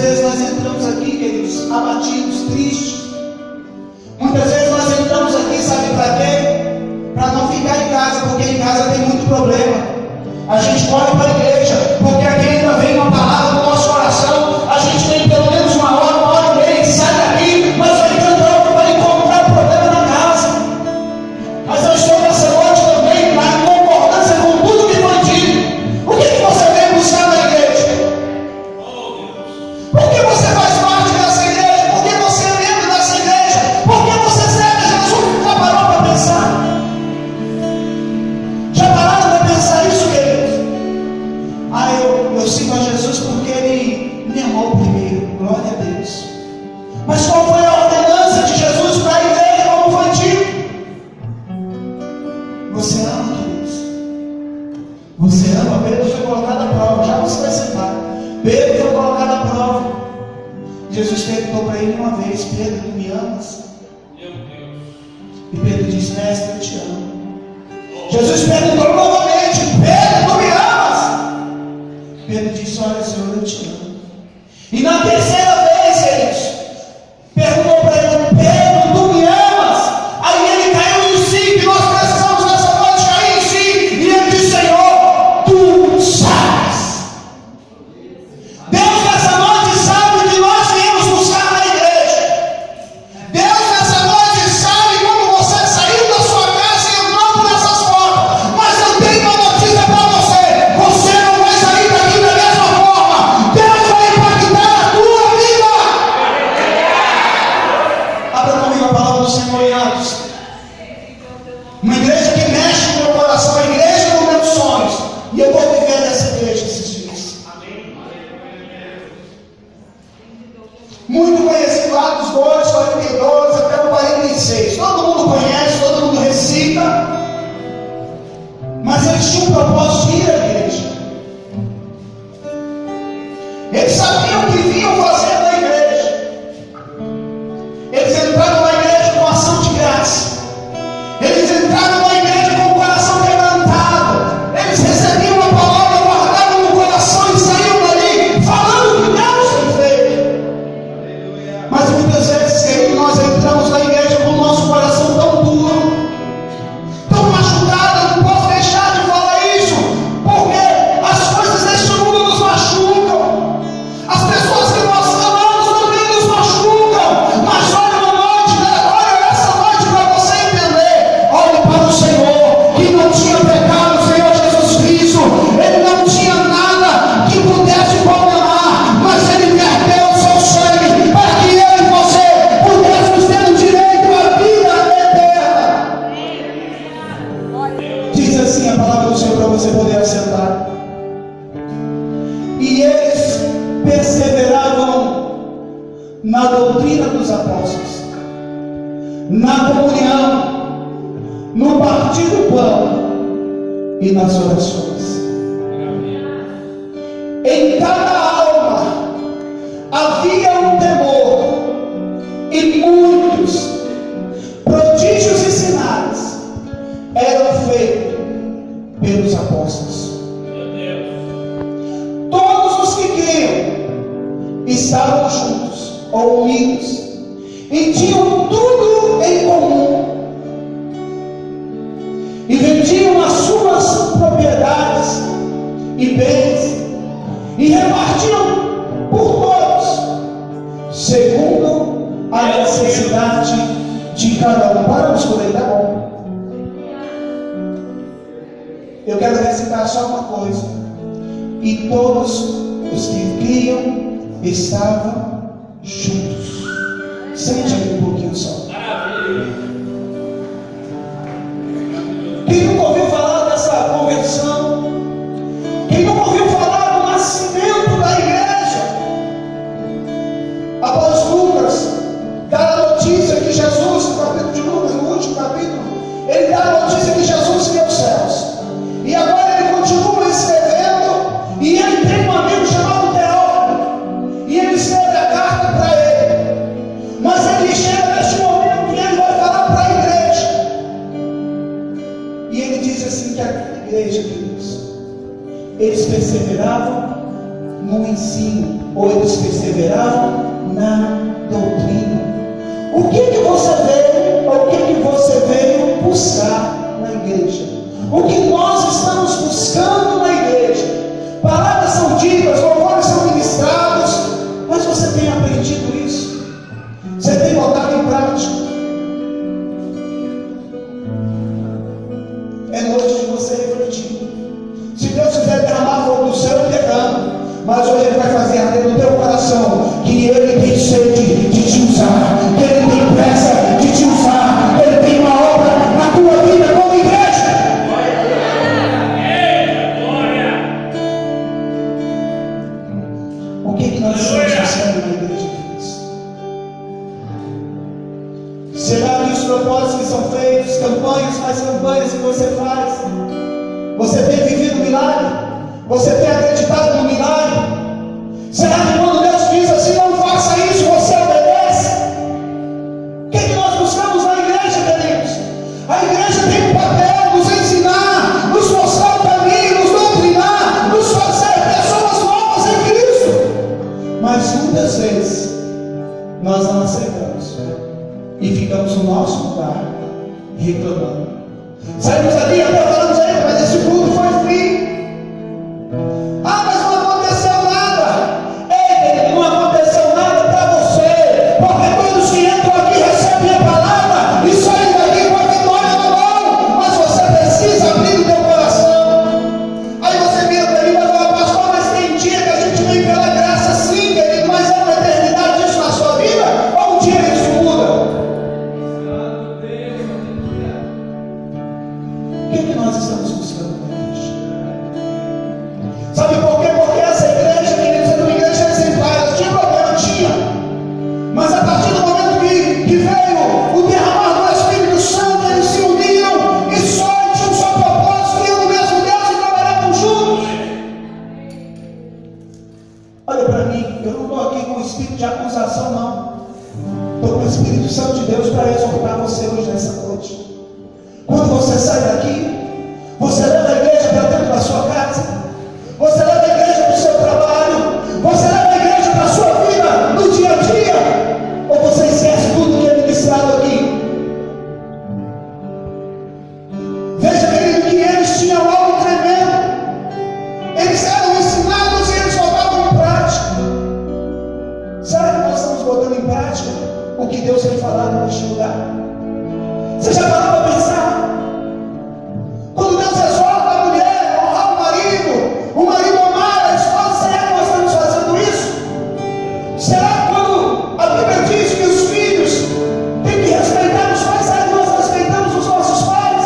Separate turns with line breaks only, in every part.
vezes nós entramos aqui, queridos, abatidos, tristes. Muitas vezes nós entramos aqui, sabe para quê? Para não ficar em casa, porque em casa tem muito problema. A gente corre para a igreja, porque aqui ainda vem uma palavra no nosso coração. A gente tem pelo menos uma hora e meia, sai daqui, mas vai entrando para encontrar problema na casa. Mas eu estou nessa noite também na concordância com tudo que foi dito. O que você vem buscar na igreja? Por que você faz parte dessa igreja? Por que você é membro dessa igreja? Por que você serve Jesus? Já parou para pensar? Já pararam para pensar isso, queridos? Eu sigo a Jesus porque Ele me amou primeiro. Glória a Deus. Mas qual foi a ordenança de Jesus para a igreja? Como foi dito? Você ama, queridos? Você ama? Pedro foi colocado à prova. Já você vai sentar. Pedro foi colocado à prova. Jesus perguntou para ele uma vez: Pedro, tu me amas?
Meu Deus.
E Pedro disse: Mestre, eu te amo. Jesus perguntou novamente: Pedro, tu me amas? Pedro disse: olha, Senhor, eu te amo. E na terceira vez, queridos, perguntou para ele: Pedro, tu me amas? Aí ele caiu em si, que nós precisamos nessa noite cair em si. E ele disse: Senhor, tu sabes. Deus nessa noite sabe que nós viemos buscar na igreja. Deus nessa noite sabe como você saiu da sua casa e entrou por essas portas. Mas eu tenho uma notícia para você: você não vai sair daqui da mesma forma. Deus vai impactar a tua vida. Abra comigo a palavra do Senhor em Atos. Uma igreja que mexe com o meu coração, a igreja dos meus sonhos. E eu vou viver nessa igreja esses dias. Muito conhecido, Atos 2, 42 até o 46. Todo mundo conhece, todo mundo recita. Mas eles tinham um propósito de ir à igreja. Eles sabiam o que vinham fazer na igreja. Eles entraram na igreja com ação de graça. Eles entraram na igreja com o coração quebrantado. Eles recebiam a palavra, guardavam no coração e saíam dali falando o que Deus tem feito. Mas muitas vezes, querido, nós entramos na igreja com o nosso coração tão duro, tão machucado. Eu não posso deixar de falar isso, porque as coisas deste mundo nos machucam. As pessoas que nós amamos também nos machucam. Mas olha uma noite, olha essa noite para você entender. Olhe para o Senhor, que não tinha pecado, o Senhor Jesus Cristo. Ele não tinha nada que pudesse condenar, mas Ele verteu o seu sangue para que eu e você pudéssemos ter o direito à vida eterna. Diz assim a palavra do Senhor para você poder assentar. E eles perseveravam na doutrina dos apóstolos, na comunhão, no partir do pão e nas orações. Em cada alma havia um temor, e muitos prodígios e sinais eram feitos pelos apóstolos. Todos os que criam estavam juntos ou unidos e tinham tudo em comum, e vendiam as suas propriedades e bens e repartiam por todos segundo a necessidade de cada um. Paramos por aí, tá bom? Eu quero recitar só uma coisa: e todos os que criam estavam juntos. Sente aí um pouquinho só. Quem nunca ouviu falar dessa conversão? Quem nunca ouviu falar do nascimento da igreja? Após Lucas dar a notícia que Jesus, no capítulo de Lucas, no último capítulo, ele dá a notícia que Jesus ia aos céus. E agora ele continua escrevendo, e ele tem um amigo chamado Teófilo, e ele escreve a carta para ele. Mas ele chega neste momento que ele vai falar para a igreja. E ele diz assim que a igreja, queridos, eles perseveravam no ensino, ou eles perseveravam na doutrina. O que você veio, ou o que você veio buscar na igreja? O que nós estamos buscando na igreja? Palavras são ditas, louvores são ministrados, mas você tem aprendido isso? Você tem botado em prática? É noite de você refletir. Se Deus quiser derramar fogo do céu, Ele derrama. Mas hoje Ele vai fazer arder no teu coração que Ele tem sede de te usar, que Ele tem pressa de te usar, que Ele tem uma obra na tua vida como igreja. O que nós estamos fazendo na igreja de Cristo? Será que os propósitos que são feitos, campanhas, mais campanhas que você faz, você tem vivido o milagre? Você tem acreditado no milagre? Será que quando Deus diz assim, não faça isso, você obedece? O que nós buscamos na igreja, queridos? A igreja tem um papel, nos ensinar, nos mostrar o caminho, nos doutrinar, nos fazer pessoas novas em Cristo. Mas muitas vezes nós não aceitamos e ficamos no nosso lugar reclamando. Saímos ali até falamos aí, mas esse culto foi frio. Mas não aconteceu nada. Ei, não aconteceu nada para você, porque todos que entram aqui recebem a palavra e saem daqui com a vitória na mão. Mas você precisa abrir o teu coração. Aí você vira para mim e fala, pastor, mas tem dia que a gente vem pela graça, sim, querido, mas é uma eternidade isso na sua vida? Ou um dia isso muda? O que nós estamos buscando na igreja? Sabe por quê? Porque essa igreja, queridos, era uma igreja exemplar. Ela tinha problema, tinha. Mas a partir do momento que veio o derramar do Espírito Santo, eles se uniram e só tinham um só propósito, iam no mesmo Deus e trabalhavam juntos. Olha para mim, eu não estou aqui com o espírito de acusação, não. Estou com o Espírito Santo de Deus para exortar você hoje nessa noite. Quando você sai daqui, você leva a igreja para dentro da sua casa, você leva a igreja para o seu trabalho, você leva a igreja para a sua vida no dia a dia, ou você esquece tudo que é ministrado aqui? Veja, querido, que eles tinham algo tremendo. Eles eram ensinados e eles botavam em prática. Será que nós estamos botando em prática o que Deus tem falado neste lugar? Você já parou para pensar? Quando Deus exorta a mulher a honrar o marido amar a esposa, será que nós estamos fazendo isso? Será que quando a Bíblia diz que os filhos têm que respeitar os pais, será que nós respeitamos os nossos pais?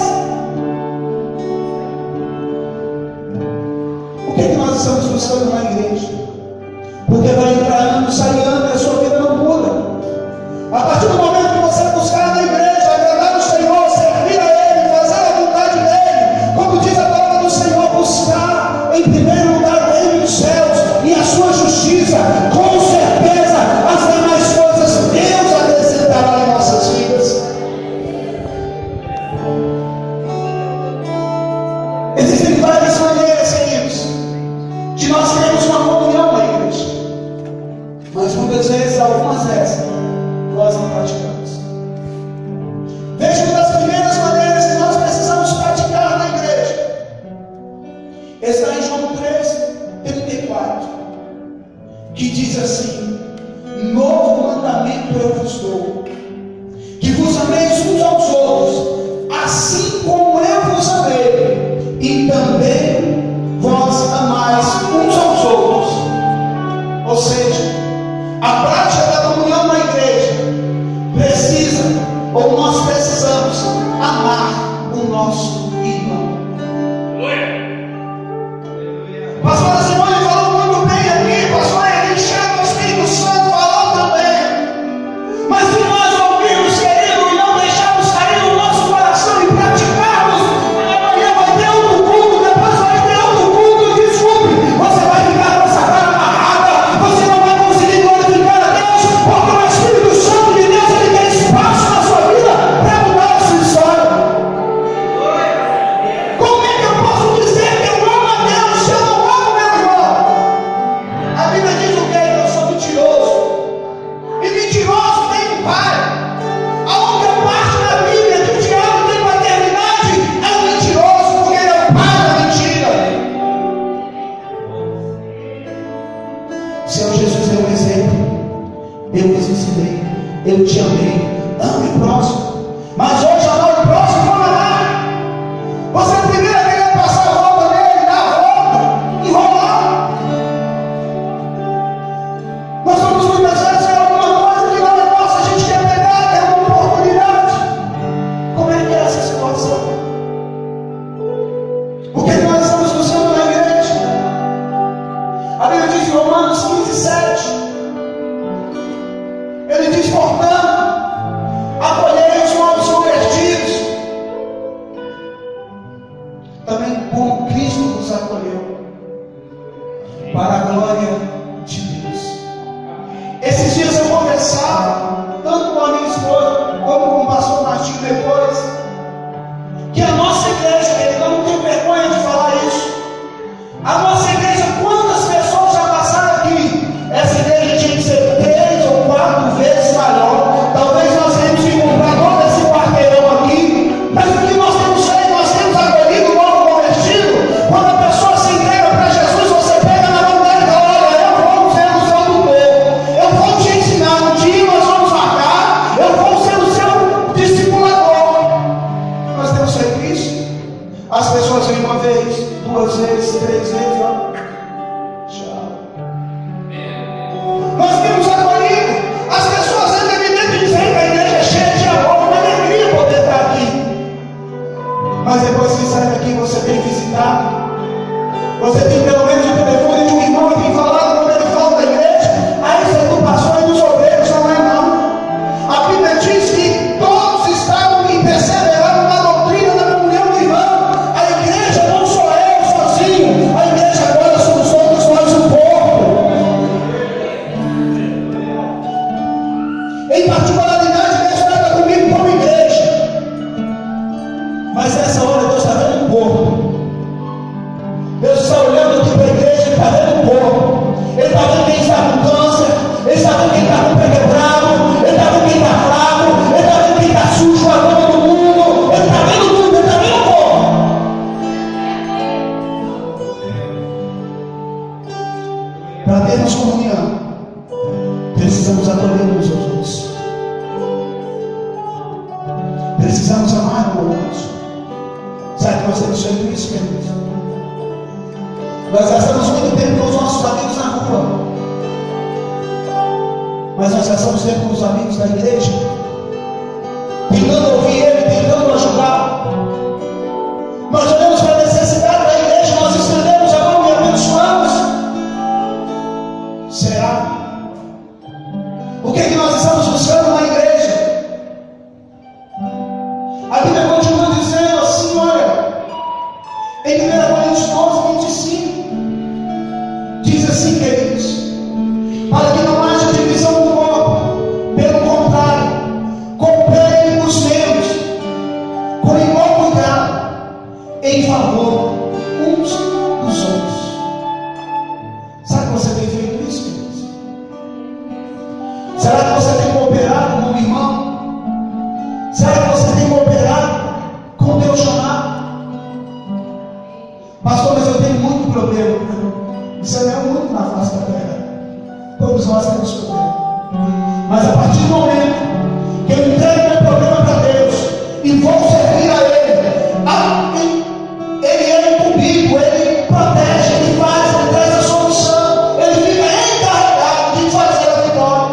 O que nós estamos buscando na igreja? Porque vai entrar ano, sai ano e a sua vida não muda. A partir do momento que você buscar na igreja, agradar o Senhor, servir a Ele, fazer a vontade dEle, como diz a palavra do Senhor, buscar em primeiro lugar o reino dos céus e a sua justiça, com certeza as demais coisas Deus acrescentará em nossas vidas. Existem várias maneiras, queridos, de nós termos uma comunhão na igreja, mas muitas vezes, algumas dessas, nós não praticamos. Veja uma das primeiras maneiras que nós precisamos praticar na igreja. Está em João 3:34, que diz assim: novo mandamento eu vos dou, que vos ameis uns aos outros, assim como eu vos amei, e também vós amais uns aos outros. Ou seja, a prática da comunhão na igreja precisa, ou nós precisamos, amar o nosso irmão. Pastor Simone falou muito bem aqui, pastor Henrique, o Espírito Santo falou também. Mas o eu te amei. Ame o próximo. Mas hoje amar o próximo não é nada. Você primeiro querer passar a volta nele, dar a volta, enrolar. Nós somos muitas vezes alguma coisa que não é nossa, a gente quer pegar, é uma oportunidade. Como é que é essa situação? O que nós estamos buscando na igreja? A Bíblia diz em Romanos 15:7. Ele diz, portanto, acolhei os novos convertidos, também como Cristo nos acolheu, para a glória de Deus. Esses dias eu conversava, tanto com a minha esposa, como com o pastor Martinho depois, que a nossa igreja, eu não tenho vergonha de falar isso, a nossa igreja, quantas pessoas já passaram aqui? Essa igreja tinha que ser 3 ou 4 vezes maior. Talvez nós temos que comprar todo esse quarteirão aqui. Mas o que nós temos feito? Nós temos acolhido o novo convertido. Quando a pessoa se entrega para Jesus, você pega na mão dela e fala, olha, eu vou ser o seu tutor, eu vou te ensinar, um dia nós vamos marcar, eu vou ser o seu discipulador. Nós temos feito isso. As pessoas vêm uma vez, 2 vezes, 3 vezes, ó. Nós temos acolhido. As pessoas ainda me dizem que a igreja é cheia de amor, uma alegria poder estar aqui. Mas depois que sai daqui, você tem visitado. Você tem pelo menos o telefone de um irmão que tem falado quando ele fala da igreja. Aí você não passou aí dos obreiros, não é não. A Bíblia diz que todos estavam e perseveraram na doutrina da comunhão do irmão. A igreja não sou eu sozinho. A igreja agora somos todos nós um corpo. Em particularidade, Deus trata comigo como igreja. Mas nessa hora Deus está vendo um corpo. Deus está olhando aqui para a igreja, Ele está vendo um corpo. Ele está vendo quem está com câncer, Ele está vendo quem está com o pé quebrado, Ele está vendo quem está fraco, Ele está vendo quem está sujo, a dor do mundo. Ele está vendo tudo, Ele está vendo o corpo. Para termos comunhão, precisamos acolher uns aos outros. Precisamos amar um ao outro. Sabe que nós temos feito isso, queridos? Nós gastamos muito tempo com os nossos amigos na rua, mas nós gastamos tempo com os amigos da igreja, tentando ouvir ele, tentando ajudar. Nós olhamos para a necessidade da igreja, nós estendemos a mão e abençoamos. Será? O que é que nós estamos buscando na igreja? A Bíblia continua dizendo assim, olha, em 1 Coríntios 12:25, diz assim, queridos, para que não haja divisão do corpo, pelo contrário, compreendem os membros com igual cuidado, em favor uns dos outros. Sabe que você tem feito isso, queridos? Será que você tem cooperado com o irmão? Será que você tem cooperado com o teu chamado? Pastor, mas eu tenho muito problema. Isso não é muito na face da terra. Todos nós temos problema. Mas a partir do momento que eu entrego meu problema para Deus e vou servir a Ele, Ele é comigo, Ele protege, Ele faz, Ele traz a solução, Ele fica encarregado de fazer a vitória.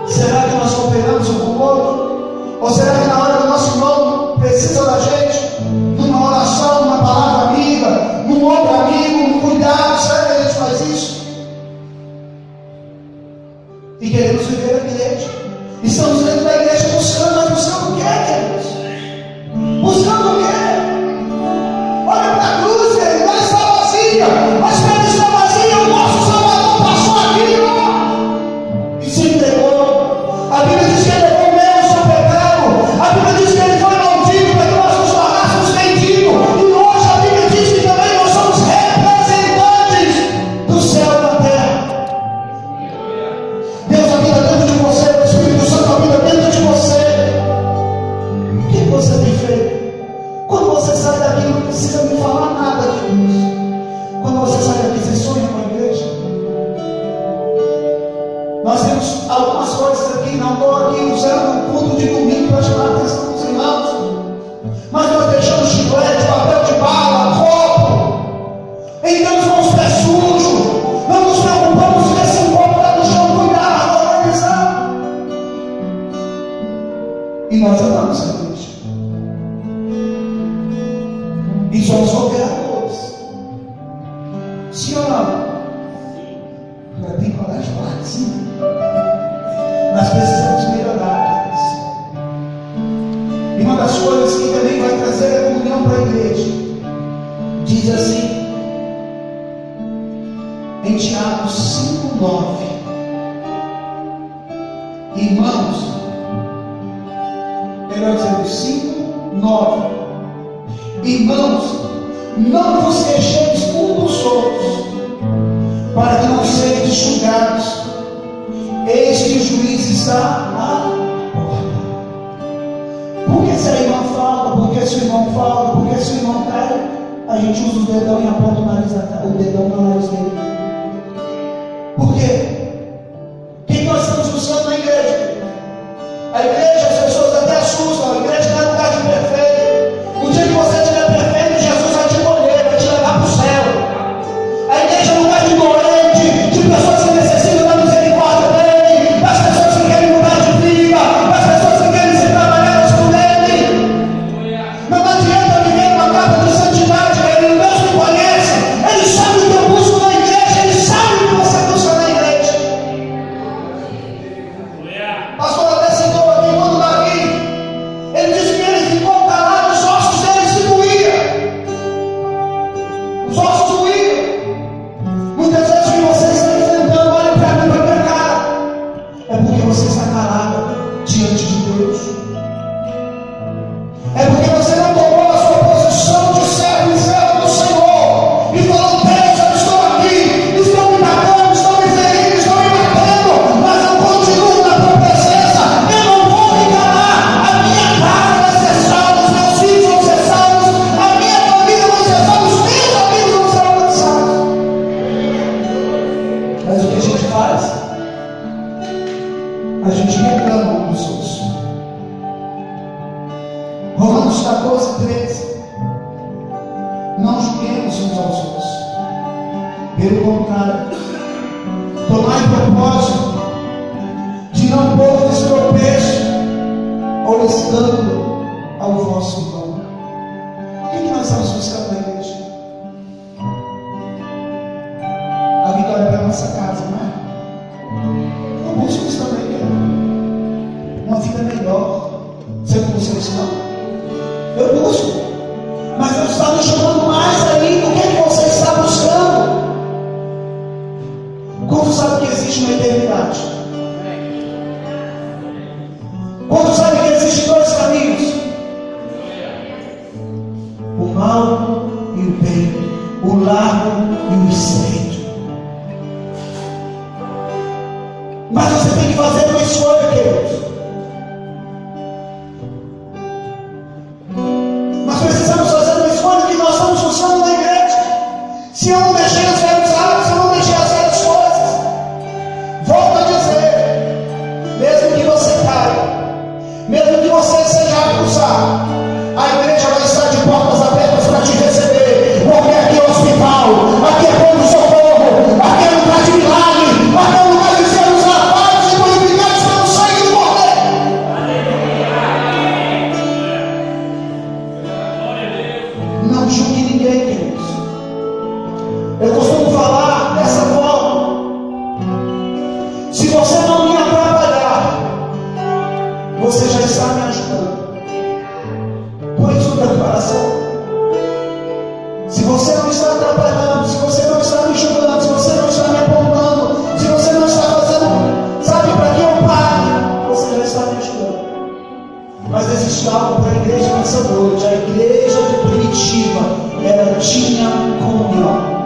Será que nós cooperamos um com o outro? Ou será que na hora que o nosso irmão precisa da gente, numa oração, numa palavra amiga, num outro amigo, num cuidado, será que a gente faz isso? E queremos viver a igreja. Estamos dentro da igreja buscando, mas buscando o quê, queridos? Buscando o quê? Olha para a cruz, querido, ela está vazia, mas quando está vazia, o nosso Salvador passou aqui, ó, e se entregou. A Bíblia diz que Ele levou o seu pecado. A Bíblia diz que Ele foi maldito para que nós nos tornássemos mendigos. E hoje a Bíblia diz que também nós somos representantes do céu na terra. Deus habita dentro de você, o Espírito Santo habita dentro de você. O que você tem feito? Quando você sai daqui, não precisa me falar nada disso. Quando você sai daqui, você sonha com a igreja. Nós temos coisas aqui, não estou aqui usando o culto de domingo para chamar a atenção dos irmãos, mas nós deixamos chiclete, papel de bala, copo, entramos com os pés sujos, não nos preocupamos se esse copo está no chão, cuidado, organizar. E nós andamos na igreja. E somos operadores. Sim ou não? Já tem coragem de falar assim? Nós precisamos melhorar, queridos. E uma das coisas que também vai trazer a comunhão para a igreja, diz assim, em Tiago 5:9, irmãos, melhor dizendo, 5:9, irmãos, não vos queixeis uns dos outros, para que não sejam julgados. Eis que o juiz está à porta. Porque se a irmã fala, porque se o irmão fala, porque se o irmão cai, a gente usa o dedão e aponta o dedão no nariz dele. Por quê? O que nós estamos buscando na igreja? A igreja, as pessoas até assustam, a igreja não é lugar de perfeito. O dia que você estiver perfeito, Jesus vai te colher, vai te levar para o céu. A igreja é um lugar de doente, de pessoas que necessitam da misericórdia dele, das pessoas que querem mudar de vida, das pessoas que querem ser trabalhadas por ele. Não adianta viver uma capa de santidade, ele Deus me conhece, ele sabe o que eu busco na igreja, ele sabe o que você busca na igreja. Pastor até citou aqui quando Davi, ele disse que ele ficou calado, os ossos dele se doíam. Os ossos doíam. Muitas vezes o que você está enfrentando, olha para mim, para minha cara, é porque você está calado diante de Deus. É porque você não tomou a sua posição de servo e servo do Senhor e falou: Deus, eu estou aqui, estão me matando, estão me ferindo, estão me matando, mas eu continuo na tua presença, eu não vou me calar. A minha casa vai ser salva, os meus filhos vão ser salvos, a minha família vai ser salva, os meus amigos vão ser alcançados. Mas o que a gente faz? A gente reclama um dos outros. Romanos 14:13. Não julguemos uns aos outros. Pelo contrário, tomai propósito de não pôr tropeço ou escândalo ao vosso irmão. O que nós estamos buscando na igreja? A vitória para a nossa casa, não é? Não busco isso também, uma vida melhor. Você não busca isso, não? Eu busco, mas Deus está me chamando mais ainda. O que é que você está buscando? Quanto sabe que existe uma eternidade? Quanto sabe que existem dois caminhos? O mal e o bem, o largo e o estreito. Mas você tem que fazer uma escolha, queridos. Precisamos fazer uma escolha que nós estamos buscando na igreja. Se eu não deixei os velhos hábitos, se eu não deixei as velhas coisas, volto a dizer, mesmo que você caia, mesmo que você seja acusado, a igreja vai estar de portas abertas para te receber, porque aqui é hospital, aqui é pronto-socorro, aqui é lugar de milagre, aqui é lugar de sermos lavados e purificados pelo sangue do Cordeiro. Não julgue ninguém, queridos. Eu costumo falar dessa forma: se você não me atrapalhar, você já está me ajudando. Põe isso no teu coração. Se você não está atrapalhando, se você não está me julgando, se você não está me apontando, se você não está fazendo, sabe para que eu pare, você já está me ajudando. Mas existe algo para a igreja nessa noite. A igreja de Primitiva, ela tinha comunhão.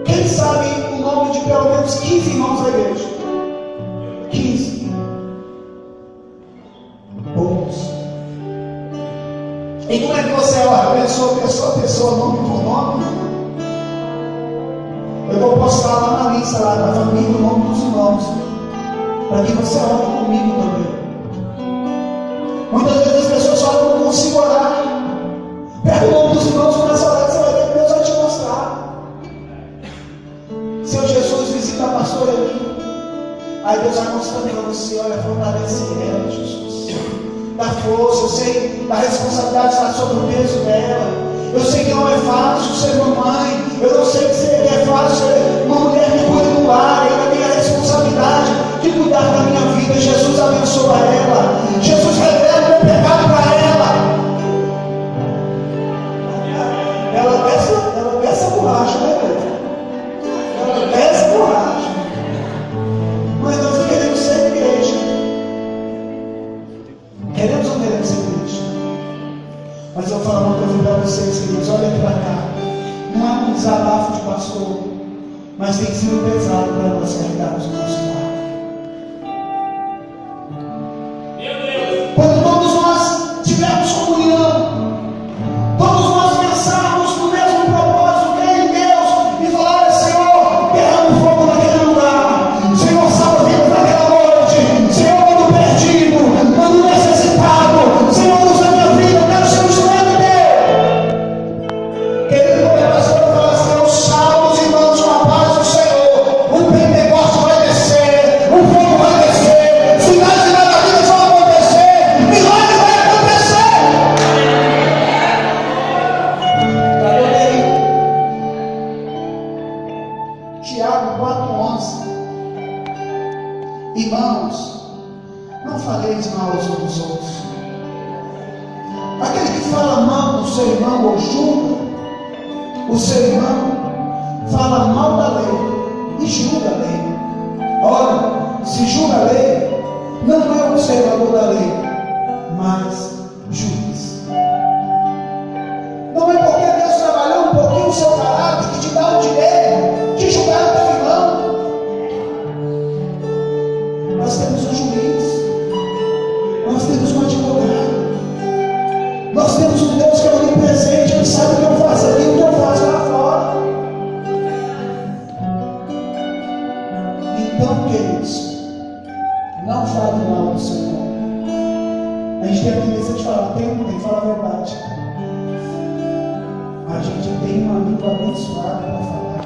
Quem sabe o nome de pelo menos 15 irmãos da igreja? 15. Poucos. E como é que você olha? Pessoa, nome por nome? Eu vou postar lá na lista lá da família, o nome dos irmãos, para que você ore comigo também. Muitas vezes as pessoas falam: eu não consigo orar. Pega o nome dos irmãos, começa a orar, você vai ver que Deus vai te mostrar. Seu Jesus, visita a pastora ali. Aí Deus vai mostrando para você: olha, fortalece ela, Jesus. Dá força, eu sei da responsabilidade que está sobre o peso dela. Eu sei que não é fácil ser mamãe. Eu não sei que é fácil ser uma mulher que cuida do lar. Eu ainda tenho a responsabilidade de cuidar da minha vida. Jesus abençoa ela. Jesus revela o meu pecado para ela. Ela peça borracha, né, Pedro? Ela peça borracha. Mas nós queremos ser igreja. Queremos ou não queremos ser igreja? Mas eu vou falar uma coisa para vocês, queridos. Olha aqui para cá. Não é um desabafo de pastor, mas tem sido pesado para nós carregarmos o nosso fardo. Quando todos nós tivermos comunhão, todos nós pensarmos no mesmo propósito, crer em Deus e falar: Senhor, derrama fogo naquele lugar, Senhor, salva vidas naquela noite, Senhor, manda o perdido, manda o necessitado, Senhor, usa a minha vida, eu quero ser um instrumento teu. Querido, como a pastora fala assim: os salvos e irmãos com a paz do Senhor, o Pentecostes vai descer, o fogo vai descer, sinais e maravilhas vão acontecer, milagre vai acontecer. Tiago 4,11. Irmãos, não faleis mal uns dos outros. Aquele que fala mal do seu irmão ou julga o seu irmão, fala mal da lei e julga a lei. Ora, se julga a lei, não é observador da lei, mas juiz. Não é porque Deus trabalhou um pouquinho o seu caráter que te dá o direito de julgar o teu irmão. Nós temos um juiz, nós temos um advogado, nós temos um Deus que é onipresente, que sabe o que eu faço aqui e o que eu faço lá fora. Então, queridos, não fale mal do seu irmão. A gente tem a tendência de falar: tem que falar a verdade. A gente tem um amigo abençoado para falar.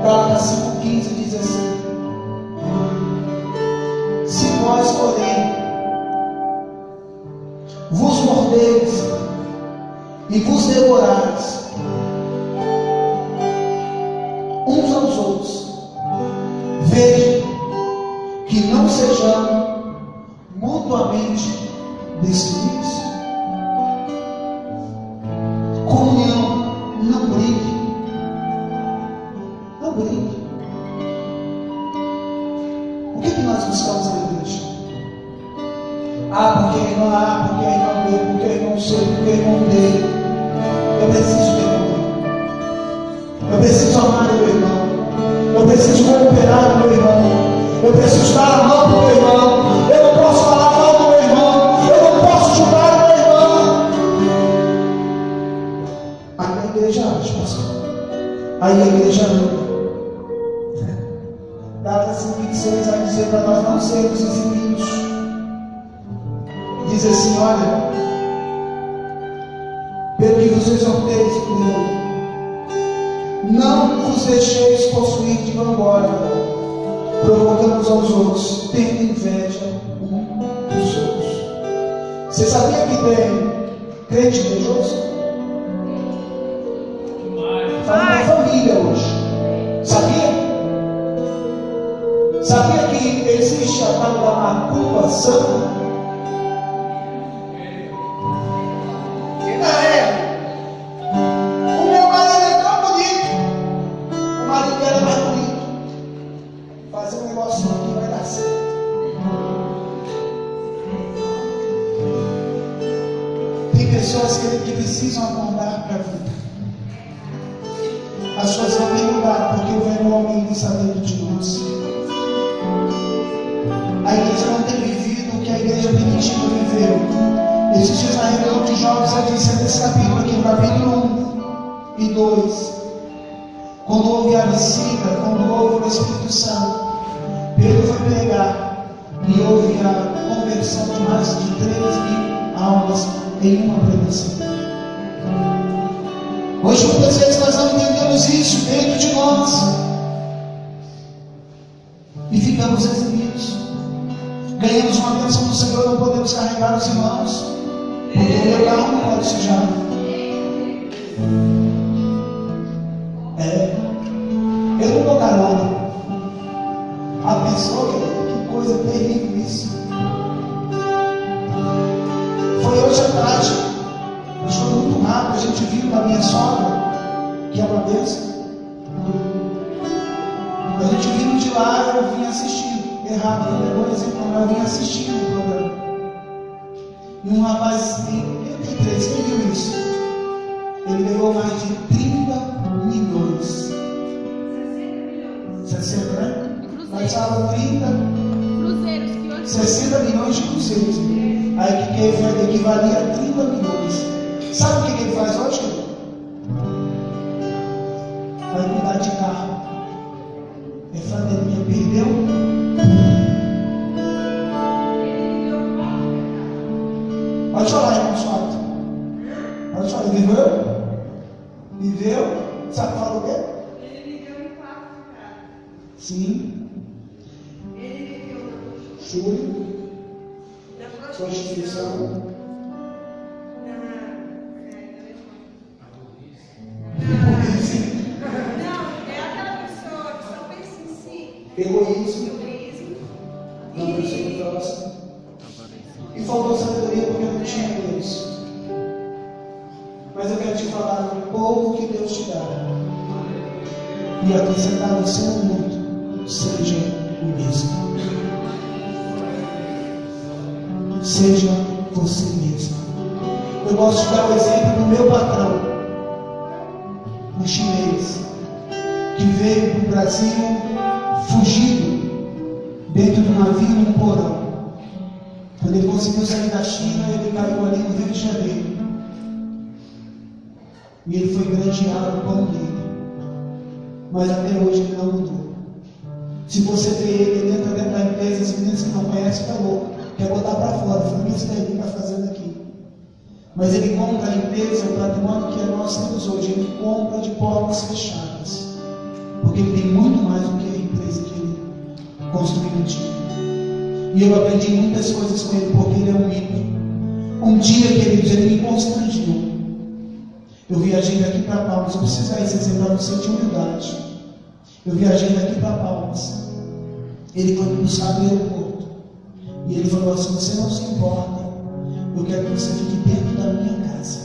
Gálatas 5,15 diz assim: se vós, porém, vos mordeis e vos devorais uns aos outros, vejam que não sejamos mutuamente destruídos. Comunhão, não brigue. Não brigue. O que nós buscamos na igreja? Porque ele não há, porque ele não deu, porque ele não sei, porque ele não deu. Eu preciso ter comunhão. Eu preciso amar o meu irmão. Eu preciso cooperar com o meu irmão. Eu preciso dar a mão para o meu irmão. Eu não posso falar mal do meu irmão. Eu não posso julgar o meu irmão. Aí a igreja age, pastor. Aí a igreja anda. Gálatas 5,26 vai dizer para nós não sermos exibidos. Diz assim: olha, pelo que vos exortei, não vos deixeis possuir de vanglória, provocando uns aos outros, tendo inveja um dos outros. Você sabia que tem crente invejoso? Fala da família hoje. Sabia? Sabia que existe a tal da macumba santa? O meu marido é tão bonito, o marido dela é mais bonito. Fazer um negócio aqui vai dar certo. Tem pessoas que precisam acordar para a vida. As coisas não têm lugar porque o velho homem está dentro de nós. A igreja não tem vivido o que a igreja primitiva viveu. Esses dias na reunião de jovens, eu disse nesse capítulo aqui, no capítulo 1 e 2, Quando houve a visita, quando houve o Espírito Santo, Pedro foi pregar e houve a conversão de mais de 3.000 almas em uma pregação. Hoje muitas vezes nós não entendemos isso dentro de nós e ficamos exibidos. Ganhamos uma bênção do Senhor, não podemos carregar os irmãos, porque o meu carro não pode sujar. Eu não dou carona. A pessoa, que coisa terrível isso. Foi hoje à tarde, mas foi muito rápido. A gente viu da minha sogra, que é uma bênção. A gente vindo de lá, eu vim assistindo. Errado, não é bom exemplo, mas eu vim assistindo o programa. E um rapaz tem 83, quem viu isso? Ele ganhou mais de 30 milhões. 60, né? Mas fala 30 cruzeiros, que hoje 60 milhões de cruzeiros. Aí que equivalia a 30 milhões. Sabe o que ele faz hoje? Vai cuidar de carro. É flanelinha, perdeu. Pode falar, irmão Suato. Pode falar, viveu? Viveu? Sabe falar o quê?
Ele viveu em 4 casas.
Sim.
Ele viveu
Júlio.
na
Constituição.
Não, é aquela pessoa que só pensa em si.
Egoísmo. Não pensou no próximo. E faltou sabedoria porque não tinha Deus. Mas eu quero te falar do povo que Deus te dá. E acrescentar no seu mundo, seja o mesmo. Seja você mesmo. Eu gosto de dar o exemplo do meu patrão, um chinês, que veio para o Brasil fugido dentro do navio num porão. Quando ele conseguiu sair da China, ele caiu ali no Rio de Janeiro. E ele foi granjeado o pão dele. Mas até hoje ele não mudou. Se você vê ele dentro da empresa, as meninas que não conhecem, fica louco. Quer botar para fora. Fala, o que isso daí está fazendo aqui? Mas ele compra a empresa, o patrimônio que nós temos hoje. Ele compra de portas fechadas. Porque ele tem muito mais do que a empresa que ele construiu no dia. E eu aprendi muitas coisas com ele, porque ele é humilde. Um dia, queridos, ele me constrangiu. Eu viajei daqui para Palmas. Eu preciso dar esse exemplo, não sei de humildade. Eu viajei daqui para Palmas. Ele foi me buscar no aeroporto. E ele falou assim: você não se importa, eu quero que você fique dentro da minha casa.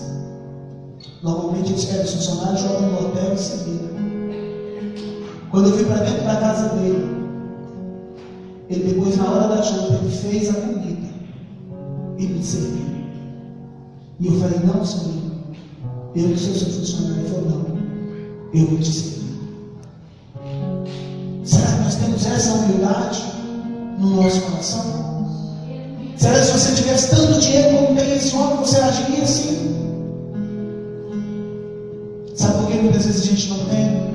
Normalmente eles querem os funcionários, jogam no hotel e se viram. Quando eu fui para dentro da casa dele, ele depois, na hora da janta, ele fez a comida e me serviu. E eu falei: não, senhor, eu não sou seu funcionário. Ele falou: não, eu vou te servir. Será que nós temos essa humildade no nosso coração? Será que se você tivesse tanto dinheiro como tem esse homem, você agiria assim? Sabe por que muitas vezes a gente não tem?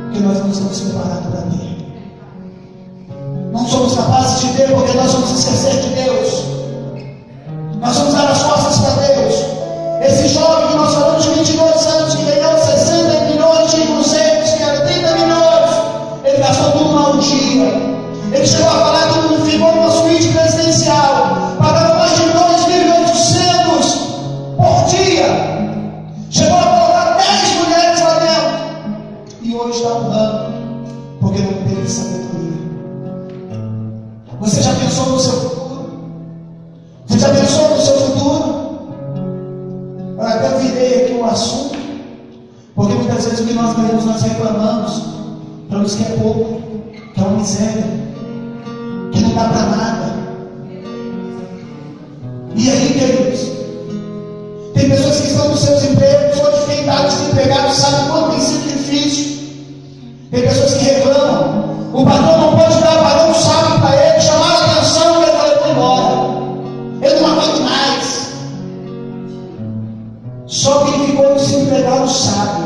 Porque nós não estamos preparados para ter. Não somos capazes de ter porque nós vamos esquecer de Deus. Nós vamos dar as costas para Deus. Esse jovem que nós falamos de 22 anos, que ganhou 60 milhões de cruzeiros, que era 30 milhões, ele gastou tudo num dia. Ele chegou a falar que não ficou numa suíte presidencial, pagando mais de 2.800 por dia. Chegou a colocar 10 mulheres lá dentro. E hoje está honrando, porque não teve sabedoria. Você já pensou no seu futuro? Você já pensou no seu futuro? Eu até virei aqui o assunto, porque muitas vezes o que nós ganhamos nós reclamamos, para nos que é pouco, que é uma miséria, que não dá para nada. E aí, queridos, tem pessoas que estão nos seus empregos, hoje quem está desempregado sabe quanto tem sacrifício. Tem pessoas que reclamam, o patrão não pode dar pagão, sabe para ele, chamar a atenção e ele vai embora. Eu não aguento mais. Só quem ficou desempregado sabe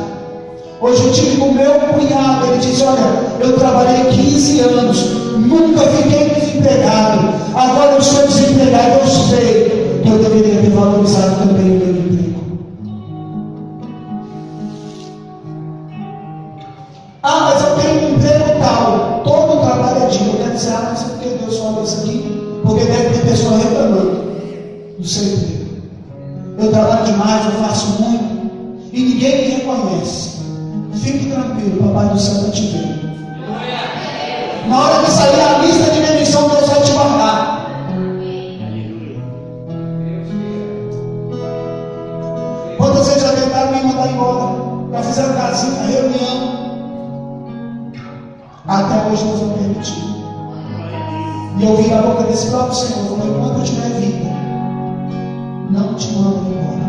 Hoje eu tive com o meu cunhado, ele disse: olha, eu trabalhei 15 anos, nunca fiquei desempregado, agora eu estou desempregado, eu sei que eu deveria ter valorizado também o meu emprego. Ah, mas eu tenho um emprego tal, todo trabalho é digno. Eu quero dizer: ah, mas por que Deus falou isso aqui? Porque deve ter pessoa reclamando do seu emprego. Eu trabalho demais, eu faço muito, e ninguém me reconhece. Fique tranquilo, Papai do Céu vai te ver. Na hora de sair a lista de demissão, Deus vai te guardar. Quantas vezes já tentaram me mandar embora? Já fizeram casinha, reunião. Até hoje Deus não permitiu. E eu ouvi da boca desse próprio Senhor: falou, enquanto eu tiver vida, não te mando embora.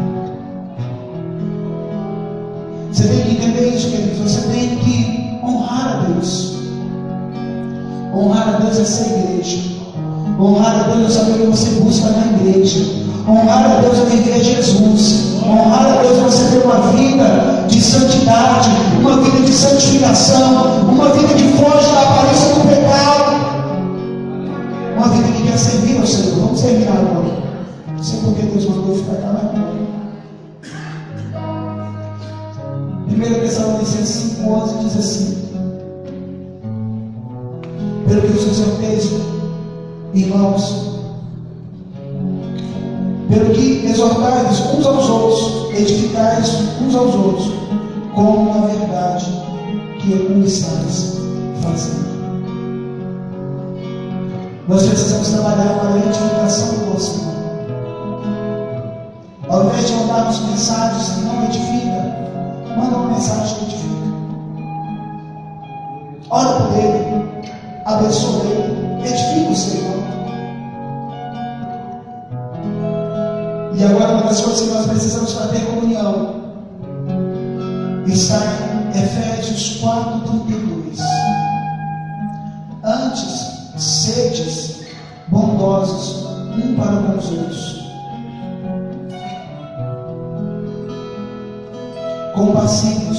Você tem que entender isso, queridos. Você tem que honrar a Deus. Honrar a Deus é ser igreja. Honrar a Deus é saber o que você busca na igreja. Honrar a Deus é viver Jesus. Honrar a Deus é você ter uma vida de santidade, uma vida de santificação, uma vida que foge da aparência do pecado, uma vida que quer servir ao Senhor. Vamos terminar agora. Não sei porque Deus mandou ficar cá, mas não. 1 Tessalonicenses 5,11 diz assim: pelo que os exorteis, irmãos, pelo que exortais uns aos outros, edificais uns aos outros, como na verdade que o estáis fazendo. Nós precisamos trabalhar para a edificação do nosso irmão. Ao invés de mandarmos mensagens que não edificam, manda uma mensagem que edifica. Ora por ele, abençoa ele, edifica o seu irmão. E agora, uma das coisas que nós precisamos para ter comunhão está em Efésios 4,32. Antes, sedes bondosos um para com os outros, compassivos,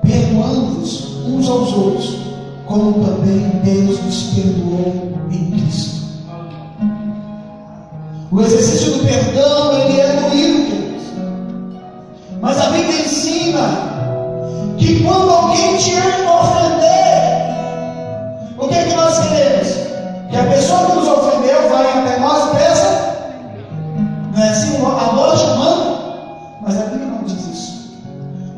perdoando-vos uns aos outros, como também Deus nos perdoou em Cristo. O exercício do perdão, ele é doído, queridos. Mas a Bíblia ensina que quando alguém te ofender, o que é que nós queremos? Que a pessoa que nos ofendeu vai até nós e peça. Não é assim? A lógica manda. Mas a Bíblia não diz isso.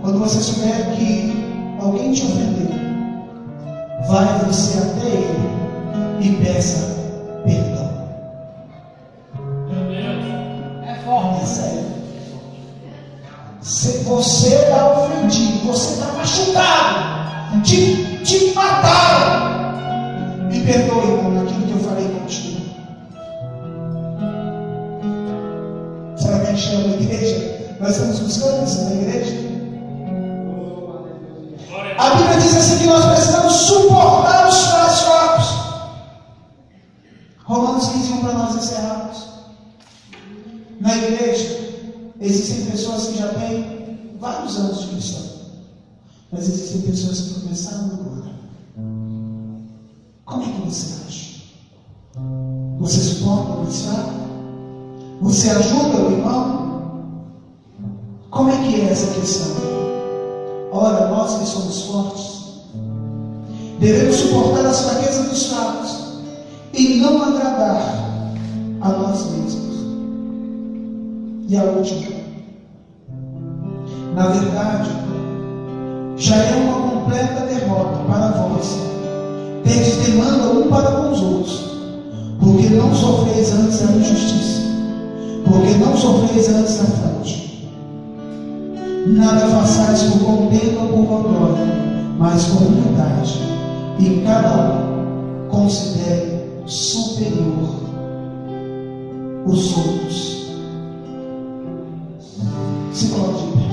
Quando você souber que alguém te ofendeu, vai você até ele e peça perdão. É sério. Se você está ofendido, você está machucado, te mataram, me perdoe, irmão, naquilo que eu falei contigo. Será que a gente chama a igreja? Nós estamos buscando isso na igreja. A Bíblia diz assim que nós precisamos suportar os mais fracos. Romanos 15, para nós encerrarmos. Na igreja, existem pessoas que já têm vários anos de cristão, mas existem pessoas que começaram agora. Como é que você acha? Você suporta o mais fraco? Você ajuda o irmão? Como é que é essa questão? Ora, nós que somos fortes, devemos suportar as fraquezas dos fracos e não agradar a nós mesmos. E a última, na verdade, já é uma completa derrota para vós, terdes demanda um para com os outros, porque não sofreis antes a injustiça, porque não sofreis antes a fraude. Nada façais por contenda ou por vanglória, mas com humildade, e cada um considere superior os outros. Se coloque de pé.